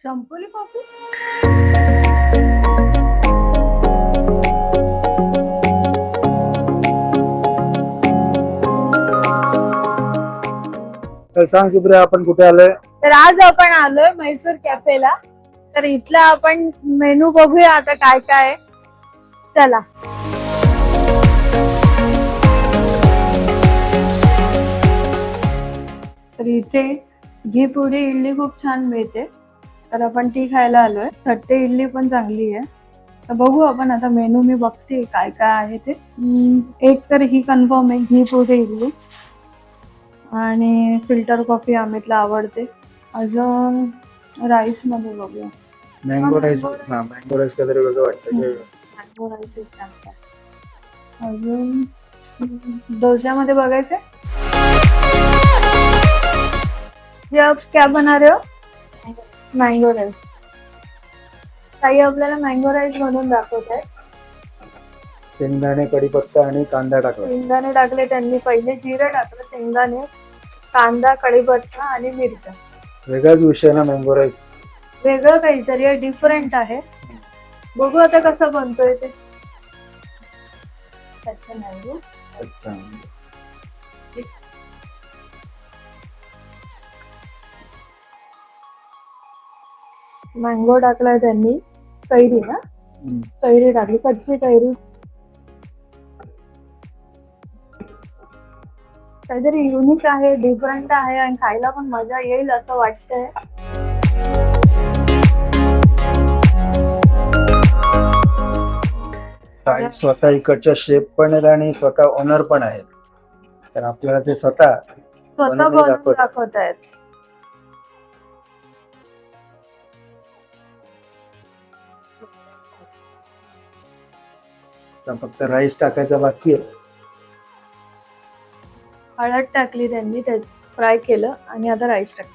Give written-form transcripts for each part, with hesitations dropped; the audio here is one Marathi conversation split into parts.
संपली कॉफी. तर सांग सुप्रिया, आपण कुठे आलोय? तर आज आपण आलोय मैसूर कॅफेला. तर इथला आपण मेनू बघूया आता काय काय आहे. चला. तर इथे घी पुडी इडली खूप छान मिळते, तर आपण ती खायला आलोय. थट्टे इडली पण चांगली आहे. तर बघू आपण आता मेनू. मी बघते काय काय आहे ते. एक तर ही कन्फर्म आहे, घी पुडी इडली आणि फिल्टर कॉफी अमितला आवडते. अजून राईस मध्ये बघूया. Mango rice. हा, मँगो राईस काहीतरी वेगळं वाटतं. मँगो राईस एक चांगला आहे. अजून डोश्यामध्ये बघायचंय. ये आप क्या बना रहे हो? Mango rice. ताई आपल्याला मँगो राईस बनवून दाखवत आहे. शेंगदाणे, कढीपत्ता आणि कांदा टाकला. शेंगदाणे टाकले त्यांनी, पहिले जिरं टाकलं, शेंगदाणे, कांदा, कढीपत्ता आणि मिरच्या. वेगळाच विषय ना मँगो राईस. वेगळं काहीतरी आहे, डिफरंट आहे. बघू आता कसं बनतोय ते. अच्छा मँगो. अच्छा. मँगो टाकलाय त्यांनी. कैरी ना, कैरी टाकली, कच्ची कैरी. काहीतरी युनिक आहे, डिफरंट आहे आणि खायला पण मजा येईल असं वाटतंय. ताई स्वतः इकडच्या शेफ पण आहेत आणि स्वतः ओनर पण आहेत, तर आपल्याला ते स्वतः बनवून दाखवत आहेत. फक्त राईस टाकायचा बाकी आहे. हळद टाकली त्यांनी, त्यात फ्राय केलं आणि आता राईस टाकलं.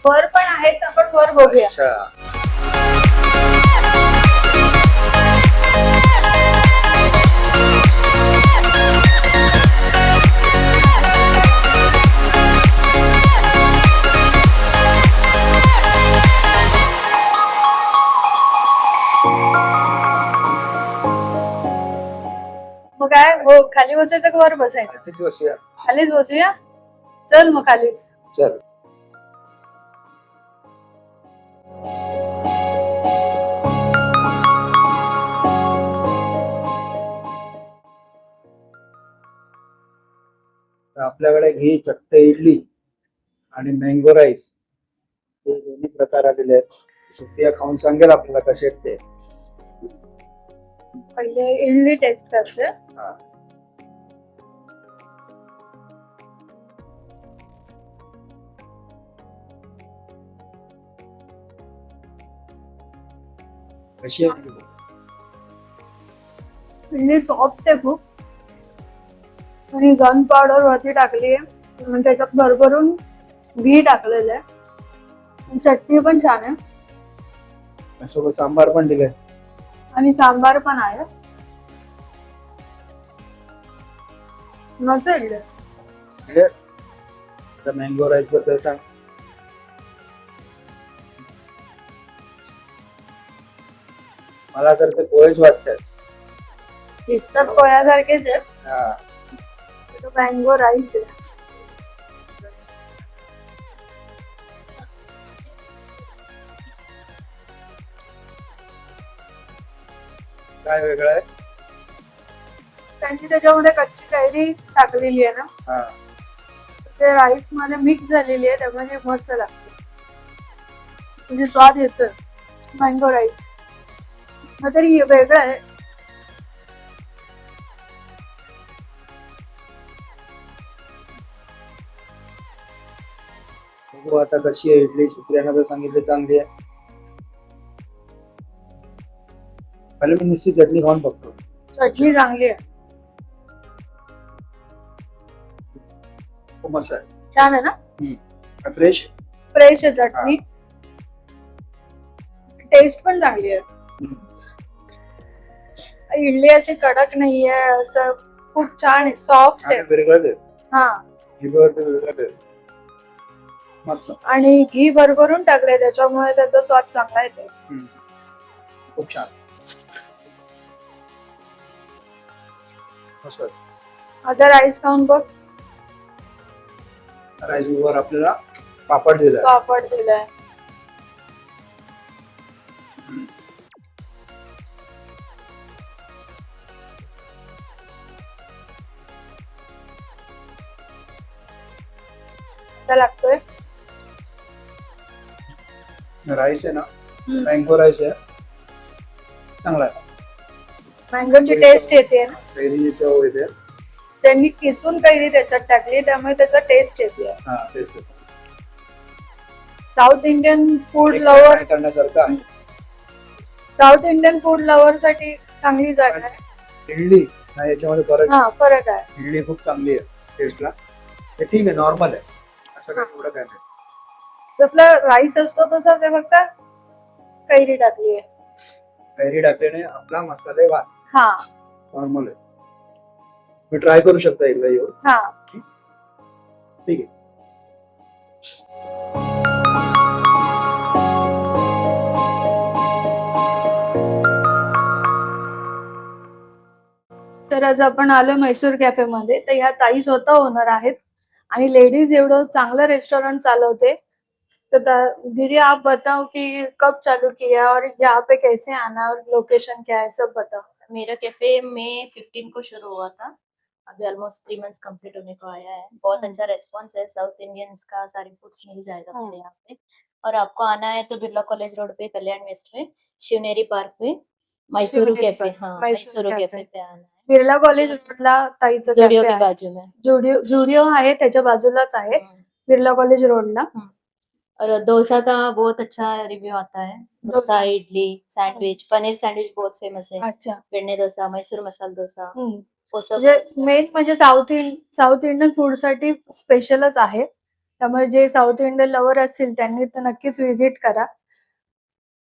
वर पण आहेत, आपण वर बघूया. अच्छा. मग काय, हो खाली बसायचं का वर बसायचं? खालीच बसूया. खालीच बसूया. चल मग खालीच. चल. आपल्याकडे घी चट्ट इडली आणि मँगो राईस हे दोन्ही प्रकार आलेले आहेत. सुप्रिया खाऊन सांगेल आपल्याला कसे आहेत ते. पहिले इडली टेस्ट करते. हा. कशी आहे इडली? सॉफ्ट आहे खूप आणि गन पावडर वरती टाकली आहे, त्याच्यात भरभरून घी टाकलेलं आहे. चटणी पण छान आहे, सोबत सांबार पण दिलंय आणि सांबार पण आहे. मस्त इडली. मँगो राईस बद्दल सांग. मला तर ते पोहेच वाटतात. दिसतात पोह्यासारखेच आहेत. हा. मँगो राईस आहे. काय वेगळं आहे? त्यांनी त्याच्यामध्ये कच्ची कैरी टाकलेली आहे ना, हा. ते राईस मध्ये मिक्स झालेली आहे, त्यामध्ये मस्त लागते, म्हणजे स्वाद येतोय. मँगो राईस तरी वेगळं आहे. बघू आता कशी आहे इडली. सुप्रियानं तर सांगितलं चांगली आहे. पहिले मी नुसती चटणी खाऊन बघतो. चटणी चांगली आहे, खूप मस्त आहे, छान आहे ना, फ्रेश. फ्रेश आहे चटणी, टेस्ट पण चांगली आहे. इडली अशी कडक नाहीये, असं खूप छान आहे, सॉफ्ट आहे. वेगळं ते हा, जिभेवरती वेगळं ते मस्त, आणि घी भरभरून टाकलंय त्याच्यामुळे त्याचा स्वाद चांगला येते. खूप छान. मस्त. आता राईस खाऊन बघ. राईस वर आपल्याला पापड दिलाय. पापड दिलाय. कसा लागतोय राईस आहे ना, मँगो राईस आहे, चांगला आहे. मँगोची टेस्ट येते ना, कैरीची चव येते. त्यांनी किसून कैरी त्याच्यात टाकली त्यामुळे त्याचा टेस्ट येते. हा, टेस्ट येते. साऊथ इंडियन फूड एक लवर, try करण्यासारखं आहे. साऊथ इंडियन फूड लवर साठी चांगली जागा आहे. इडली नाही, याच्यामध्ये फरक. हा, फरक आहे. इडली खूप चांगली आहे टेस्टला. हे ठीक आहे, नॉर्मल आहे, असं काही एवढं काय नाही. आपला राईस असतो तसाच आहे, फक्त कैरी टाकली आहे. कैरी टाकल्याने आपला मसाले भात हा नॉर्मल आहे. मी ट्राय करू शकता एकदा येऊन. हा, ठीक आहे. तर आज आपण आलो मैसूर कॅफे मध्ये. तर ह्या ताई स्वतः ओनर आहेत आणि लेडीज एवढं चांगलं रेस्टोरेंट चालवते. तो दीदी आप बताओ कि कब चालू किया और यहाँ पे कैसे आना और लोकेशन क्या है, सब बताओ. मेरा कैफे मई 15 को शुरू हुआ था, अभी ऑलमोस्ट 3 मंथ्स कंप्लीट होने को आया है. बहुत अच्छा रेस्पॉन्स है. साउथ इंडियंस का सारी फूड्स मिल जाएगा मेरे यहाँ पे. और आपको आना है तो बिरला कॉलेज रोड पे, कल्याण वेस्ट में, शिवनेरी पार्क पे मैसूरू शिवनेरी कैफे. पार्क, हाँ, मैसूरू मैसूरू कैफे. कैफे पे आना है. बिर्ला कॉलेज रोडला ताईचं जुडियो कॅफे के आहे. बाजू में. जुडिओ आहे त्याच्या बाजूलाच आहे, बिर्ला कॉलेज रोडला. और डोसा का बहुत अच्छा रिव्यू आता है. डोसा, इडली, सैंडविच, पनीर सैंडविच बहुत फेमस है. अच्छा. बेडने डोसा, मैसूर मसाला डोसा, वो सब म्हणजे बहुत अच्छा है. मेन म्हणजे साऊथ इंडियन फूड साठी स्पेशलच आहे. त्यामुळे जे साऊथ इंडियन लवर असतील त्यांनी तर नक्कीच व्हिजिट करा.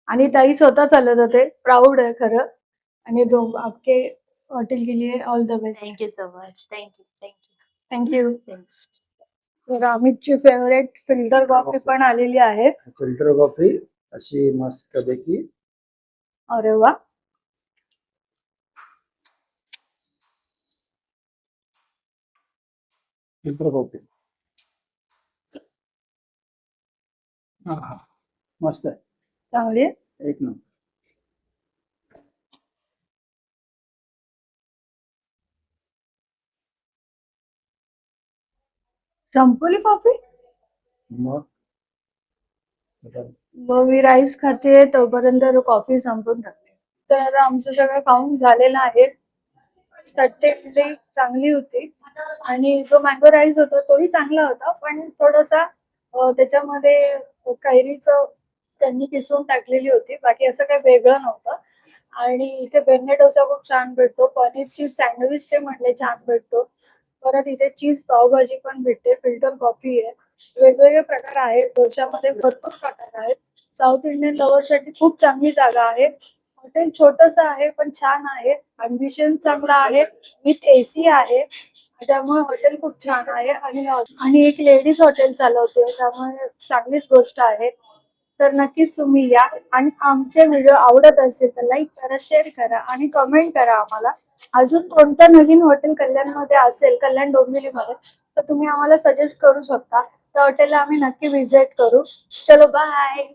आणि ताई स्वतः चालत होते, प्राऊड आहे खरं. आणि आपके हॉटेल के लिए all the best. Thank you so much. Thank you. Thank you. Thank you. तर अमितची फेवरेट फिल्टर कॉफी पण आलेली आहे. फिल्टर कॉफी अशी मस्त पैकी. अरे वा, फिल्टर कॉफी मस्त आहे, चांगली आहे. एक नंबर. संपली कॉफी. मग मग मी राईस खाते तोपर्यंत कॉफी संपून टाकते. तर आता आमचं सगळं खाऊन झालेलं आहे. तट्टे इडली चांगली होती आणि जो मँगो राईस होता तोही चांगला होता, पण थोडासा त्याच्यामध्ये कैरीचं त्यांनी किसून टाकलेली होती, बाकी असं काही वेगळं नव्हतं. आणि इथे बेन्ने डोसा खूप छान भेटतो. पनीरची सँडविच ते म्हणले छान भेटतो. परत इथे चीज पावभाजी पण भेटते. फिल्टर कॉफी आहे. वेगवेगळे प्रकार आहेत. डोशामध्ये भरपूर प्रकार आहेत. साऊथ इंडियन लव्हरसाठी खूप चांगली जागा आहे. हॉटेल छोटस आहे पण छान आहे. अम्बिशन चांगला आहे. विथ एसी आहे. त्यामुळे हॉटेल खूप छान आहे. आणि एक लेडीज हॉटेल चालवते, त्यामुळे चांगलीच गोष्ट आहे. तर नक्कीच तुम्ही या. आणि आमचे व्हिडिओ आवडत असेल तर लाईक करा, शेअर करा आणि कमेंट करा आम्हाला. अजून कोणतं नवीन हॉटेल कल्याणमध्ये असेल, कल्याण डोंबिवलीमध्ये, तर तुम्ही आम्हाला सजेस्ट करू शकता. त्या हॉटेलला आम्ही नक्की व्हिजिट करू. चलो बाय.